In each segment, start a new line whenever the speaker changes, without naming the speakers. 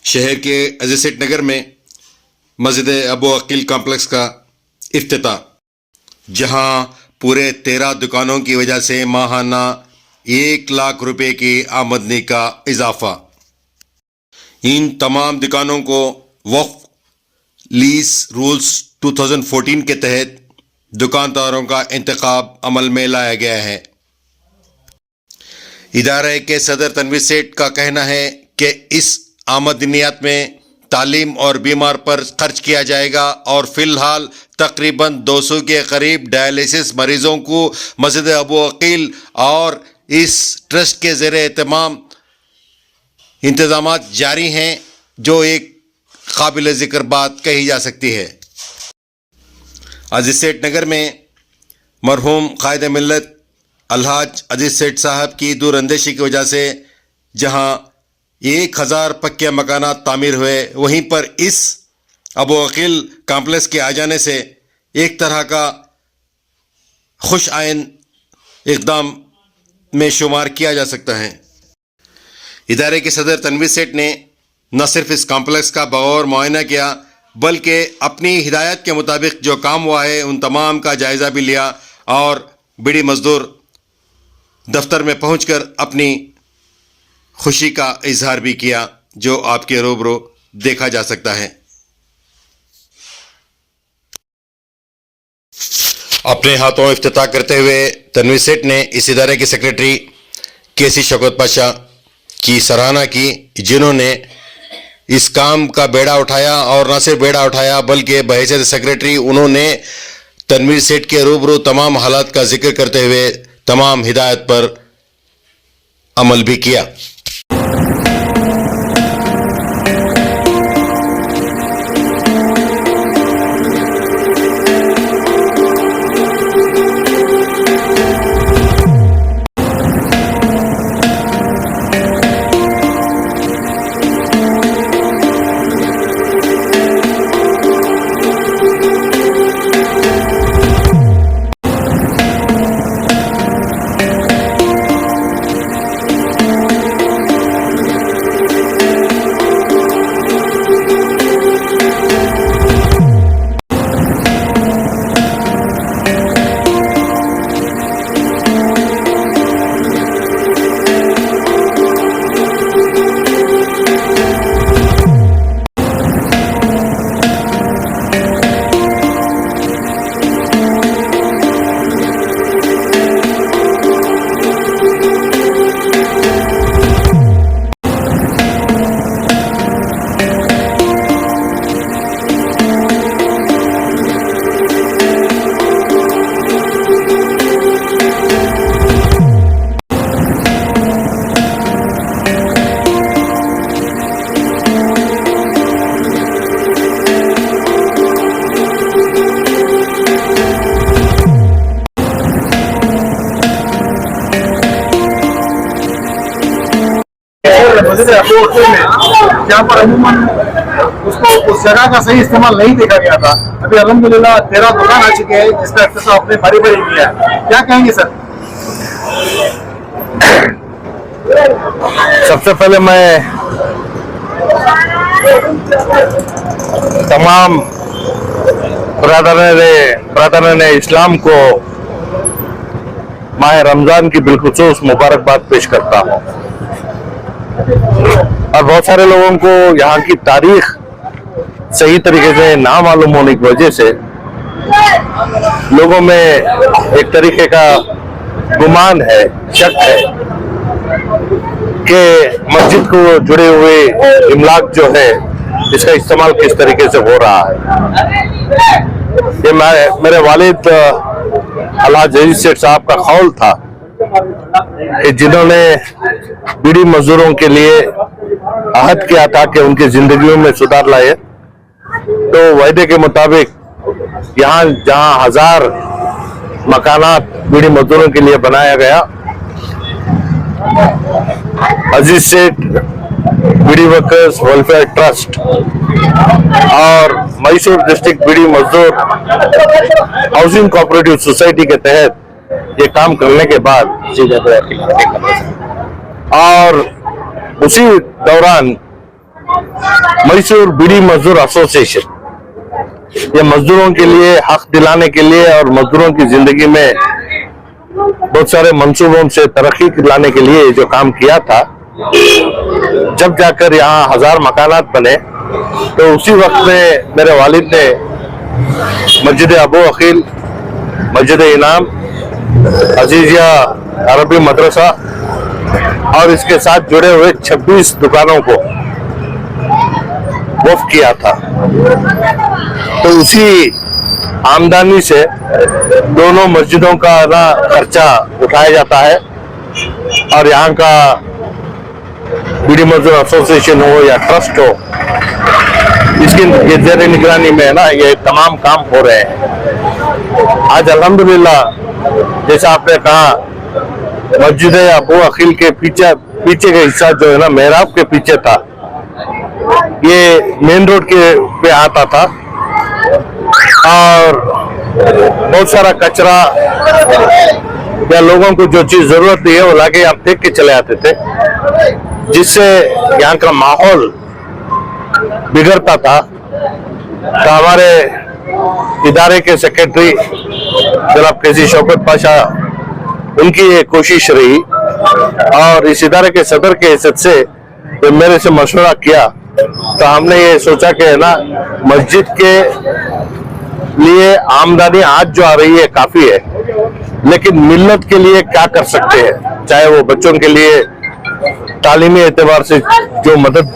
शहर के अजीज सेठ नगर में मस्जिद अबू अकील कॉम्प्लेक्स का इफ्तिताह, जहां पूरे 13 दुकानों की वजह से माहाना 1 लाख रुपए की आमदनी का इजाफा। इन तमाम दुकानों को वक्फ लीज रूल्स 2014 के तहत दुकानदारों का इंतखाब अमल में लाया गया है। इदारे के सदर तनवीर सेठ का कहना है कि इस आमदनियात में तालीम और बीमार पर खर्च किया जाएगा और फिलहाल तकरीबन 200 के करीब डायलिसिस मरीजों को मस्जिद अबू अकील और इस ट्रस्ट के ज़ेरे एहतमाम इंतज़ामात जारी हैं, जो एक काबिल ज़िक्र बात कही जा सकती है। अजीज सेठ नगर में मरहूम कायद मिल्लत अलहाज अजीज सेठ साहब की दूरअंदेशी की वजह से जहां 1000 पक्के मकानात तामीर हुए, वहीं पर इस अबू अकील कॉम्प्लेक्स के आ जाने से एक तरह का खुश आइन इक़दाम में शुमार किया जा सकता है। इदारे के सदर तनवीर सेठ ने न सिर्फ इस कॉम्प्लेक्स का बगौर मुआयना किया, बल्कि अपनी हिदायत के मुताबिक जो काम हुआ है उन तमाम का जायज़ा भी लिया और बीड़ी मजदूर दफ्तर में पहुंचकर अपनी खुशी का इजहार भी किया, जो आपके रूबरू देखा जा सकता है। अपने हाथों इफ्तिताह करते हुए तनवीर सेठ ने इस इदारे के सेक्रेटरी केसी शौकत पाशा की सराहना की, जिन्होंने इस काम का बेड़ा उठाया और न सिर्फ बेड़ा उठाया बल्कि बहैसियत सेक्रेटरी उन्होंने तनवीर सेठ के रूबरू तमाम हालात का जिक्र करते हुए तमाम हिदायत पर अमल भी किया।
जहाँ पर अमूमन उसको उस जगह का सही इस्तेमाल नहीं देखा गया था, अभी अल्हम्दुलिल्लाह 13 दुकान आ चुके हैं जिसका इफ्तिताह आपने बड़ी किया है। क्या कहेंगे सर?
सबसे पहले मैं तमाम ब्रदरान इस्लाम को माह रमजान की बिलखुसूस मुबारकबाद पेश करता हूँ। और बहुत सारे लोगों को यहाँ की तारीख सही तरीके से ना मालूम होने की वजह से लोगों में एक तरीके का गुमान है, शक है कि मस्जिद को जुड़े हुए इमलाक जो है इसका इस्तेमाल किस तरीके से हो रहा है। ये मेरे वालिद अलहाज अजीज सेठ साहब का कौल था कि जिन्होंने बीड़ी मजदूरों के लिए अहद किया था कि उनकी जिंदगियों में सुधार लाए, तो वायदे के मुताबिक यहाँ जहाँ 1000 मकानात बीड़ी मजदूरों के लिए बनाया गया, अजीज सेठ बीड़ी वर्कर्स वेलफेयर ट्रस्ट और मैसूर डिस्ट्रिक्ट बीड़ी मजदूर हाउसिंग कोऑपरेटिव सोसाइटी के तहत ये काम करने के बाद और उसी दौरान मैसूर बीड़ी मजदूर एसोसिएशन, ये मजदूरों के लिए हक दिलाने के लिए और मजदूरों की जिंदगी में बहुत सारे मंसूबों से तरक्की लाने के लिए जो काम किया था, जब जाकर यहाँ 1000 मकानात बने तो उसी वक्त में मेरे वालिद ने मस्जिद अबू अकील, मस्जिद इनाम, अजीजिया अरबी मदरसा और इसके साथ जुड़े हुए 26 दुकानों को वक्फ किया था। तो उसी आमदनी से दोनों मस्जिदों का ना खर्चा उठाया जाता है और यहाँ का बीड़ी मजदूर एसोसिएशन हो या ट्रस्ट हो, इसकी जेर निगरानी में ना ये तमाम काम हो रहे हैं। आज अल्हम्दुलिल्लाह, जैसा आपने कहा, मस्जिद अबू अकील के पीछे का हिस्सा जो है ना, मेहराब के पीछे था, ये मेन रोड के पे आता था और बहुत सारा कचरा या लोगों को जो चीज जरूरत नहीं है वो लाके आप फेंक के चले आते थे, जिससे यहाँ का माहौल बिगड़ता था। तो हमारे इदारे के सेक्रेटरी जनाब केसी शौकत पाशा, उनकी ये कोशिश रही और इस इदारे के सदर के हैसियत से जब मेरे से मशवरा किया तो हमने ये सोचा कि है ना, मस्जिद के लिए आमदनी आज जो आ रही है काफी है, लेकिन मिल्लत के लिए क्या कर सकते हैं, चाहे वो बच्चों के लिए तालीमी एतबार से जो मदद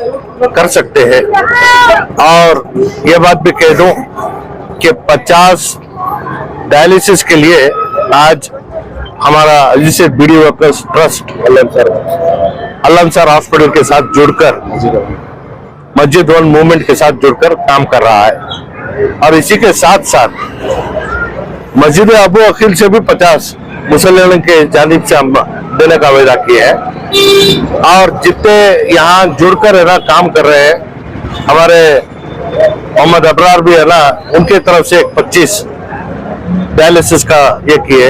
कर सकते हैं। और ये बात भी कह दूं कि 50 डायलिसिस के लिए आज हमारा अजीज बीडी वर्कर्स ट्रस्ट अल्लाह हॉस्पिटल के साथ जुड़कर, मस्जिद वन मूवमेंट के साथ जुड़कर काम कर रहा है। और इसी के साथ साथ मस्जिद अबू अकील से भी 50 मुसल्मानों के जानिब से हम देने का वादा किया है। और जितने यहाँ जुड़कर है ना काम कर रहे हैं, हमारे मोहम्मद अबरार भी है ना, उनके तरफ से 25 डायलिसिस का ये किए।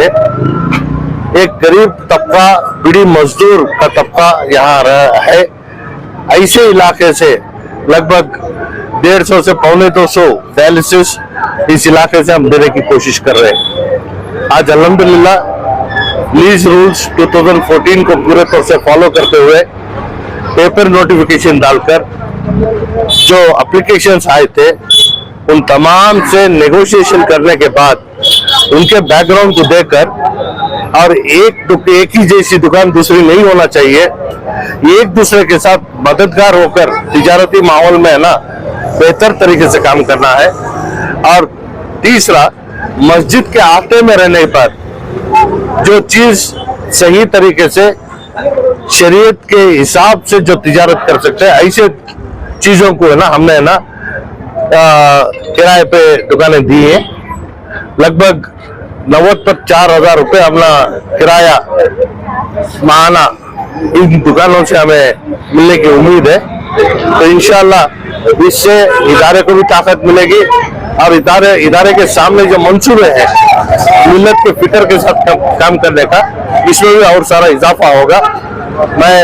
एक गरीब तबका, बीड़ी मजदूर का तबका यहाँ है। ऐसे इलाके से लगभग 150 से 250 डायलिसिस इस इलाके से हम देने की कोशिश कर रहे हैं। आज अल्हम्दुलिल्लाह लीज रूल्स 2014 को पूरे तौर से फॉलो करते हुए पेपर नोटिफिकेशन डालकर जो एप्लीकेशंस आए थे, उन तमाम से नेगोशिएशन करने के बाद उनके बैकग्राउंड को देखकर, और एक ही जैसी दुकान दूसरी नहीं होना चाहिए, एक दूसरे के साथ मददगार होकर तिजारती माहौल में है ना बेहतर तरीके से काम करना है। और तीसरा, मस्जिद के आते में रहने पर जो चीज सही तरीके से शरीयत के हिसाब से जो तिजारत कर सकते हैं, ऐसे चीजों को है ना हमने ना किराए पे दुकानें दी है। लगभग 94,000 रुपये अपना किराया माहाना इन दुकानों से हमें मिलने की उम्मीद है। तो इंशाल्लाह इससे इदारे को भी ताकत मिलेगी और इदारे के सामने जो मंसूबे हैं मिल्लत के फिक्र के साथ काम करने का, इसमें भी और सारा इजाफा होगा। मैं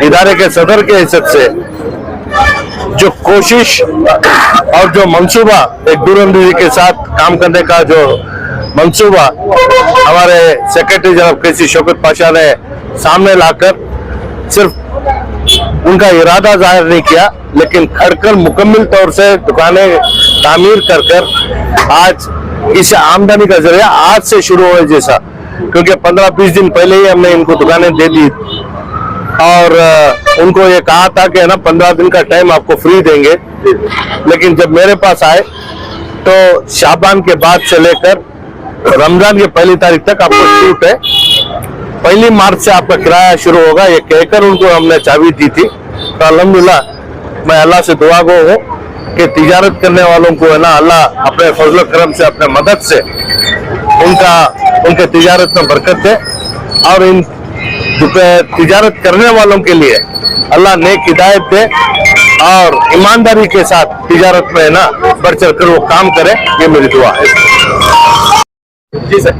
इदारे के सदर के हैसियत से जो कोशिश और जो मंसूबा, एक दूरंदेशी के साथ काम करने का जो मंसूबा हमारे सेक्रेटरी जनाब केसी शौकत पाशा ने सामने लाकर सिर्फ उनका इरादा जाहिर नहीं किया, लेकिन खड़कर मुकम्मल तौर से दुकानें तामीर कर आज इस आमदनी का जरिया आज से शुरू हो जैसा, क्योंकि 15-20 दिन पहले ही हमने इनको दुकानें दे दी और उनको ये कहा था कि ना 15 दिन का टाइम आपको फ्री देंगे। लेकिन जब मेरे पास आए तो शाबान के बाद से लेकर रमजान की 1 तारीख तक आपको छूट है, 1 मार्च से आपका किराया शुरू होगा, ये कहकर उनको हमने चाबी दी थी। तो अल्हम्दुलिल्लाह मैं अल्लाह से दुआ गो हूँ कि तिजारत करने वालों को है ना अल्लाह अपने फजल करम से, अपने मदद से उनके तिजारत में बरकत दे और इन तिजारत करने वालों के लिए अल्लाह नेक हिदायत दे और ईमानदारी के साथ तिजारत में ना बढ़ चढ़ कर वो काम करे, ये मेरी दुआ है।
जी सर।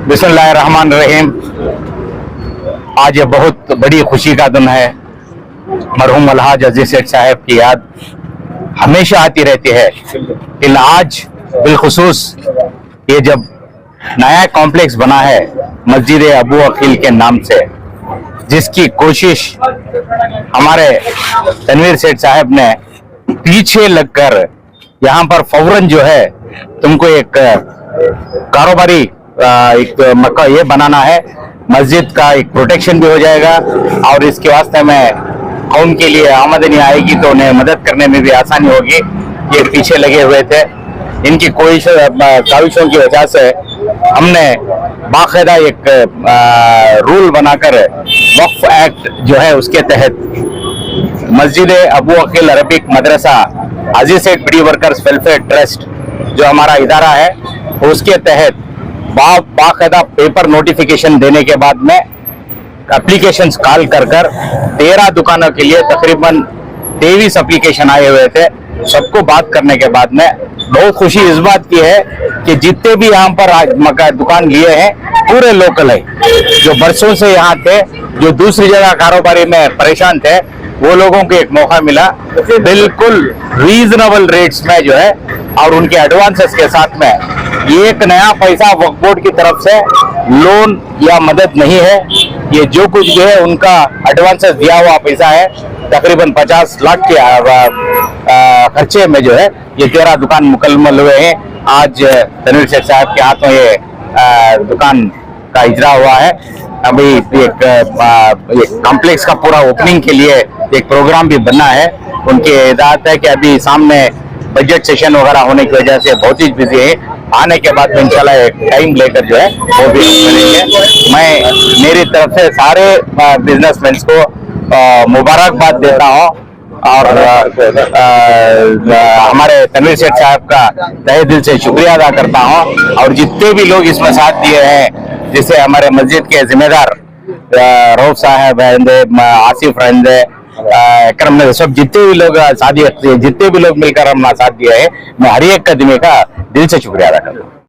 बिस्मिल्लाहिर्रहमानिर्रहीम। आज ये बहुत बड़ी खुशी का दिन है मरहूम अलहाज अजीज सेठ साहब की याद हमेशा आती रहती है। लेकिन आज बिलखुसूस ये जब नया कॉम्प्लेक्स बना है मस्जिद अबू अकील के नाम से, जिसकी कोशिश हमारे तनवीर सेठ साहब ने पीछे लगकर यहाँ पर फौरन जो है तुमको एक कारोबारी एक मक्का ये बनाना है, मस्जिद का एक प्रोटेक्शन भी हो जाएगा और इसके वास्ते में कौम के लिए आमदनी आएगी तो उन्हें मदद करने में भी आसानी होगी। ये पीछे लगे हुए थे, इनकी काविशों की वजह से हमने बाकायदा एक रूल बनाकर वक्फ एक्ट जो है उसके तहत मस्जिद अबू अकील अरबिक मदरसा अजीज सेठ बीडी वर्कर्स वेलफेयर ट्रस्ट जो हमारा इदारा है उसके तहत बाकायदा पेपर नोटिफिकेशन देने के बाद में एप्लीकेशंस कॉल कर 13 दुकानों के लिए तकरीबन 23 एप्लीकेशन आए हुए थे। सबको बात करने के बाद में बहुत खुशी इस बात की है कि जितने भी यहाँ पर दुकान लिए हैं पूरे लोकल है, जो बरसों से यहाँ थे, जो दूसरी जगह कारोबारी में परेशान थे, वो लोगों को एक मौका मिला बिल्कुल रीजनेबल रेट्स में जो है और उनके एडवांसेस के साथ में। एक नया पैसा वक्फ बोर्ड की तरफ से लोन या मदद नहीं है, ये जो कुछ भी है उनका एडवांसेस दिया हुआ पैसा है। तकरीबन 50 लाख के खर्चे में जो है ये 13 दुकान मुकम्मल हुए हैं। आज तनवीर सेठ साहब के हाथों ये दुकान का इजरा हुआ है। अभी एक कॉम्प्लेक्स का पूरा ओपनिंग के लिए एक प्रोग्राम भी बना है। उनकी हिदायत है कि अभी सामने बजट सेशन वगैरह होने की वजह से बहुत ही बिजी है, आने के बाद में इंशाल्लाह एक टाइम लेकर जो है वो भी करेंगे। मैं मेरी तरफ से सारे बिजनेसमैन को मुबारकबाद देता हूँ और हमारे तनवीर सेठ साहब का तहे दिल से शुक्रिया अदा करता हूँ। और जितने भी लोग इसमें साथ दिए हैं, जैसे हमारे मस्जिद के जिम्मेदार रऊफ साहब हैं, आसिफ रहंदे, अकरम ने, सब जितने भी लोग जितने भी लोग मिलकर हमने साथ दिया है, मैं हर एक कदमी का दिल से शुक्रिया अदा करता हूँ।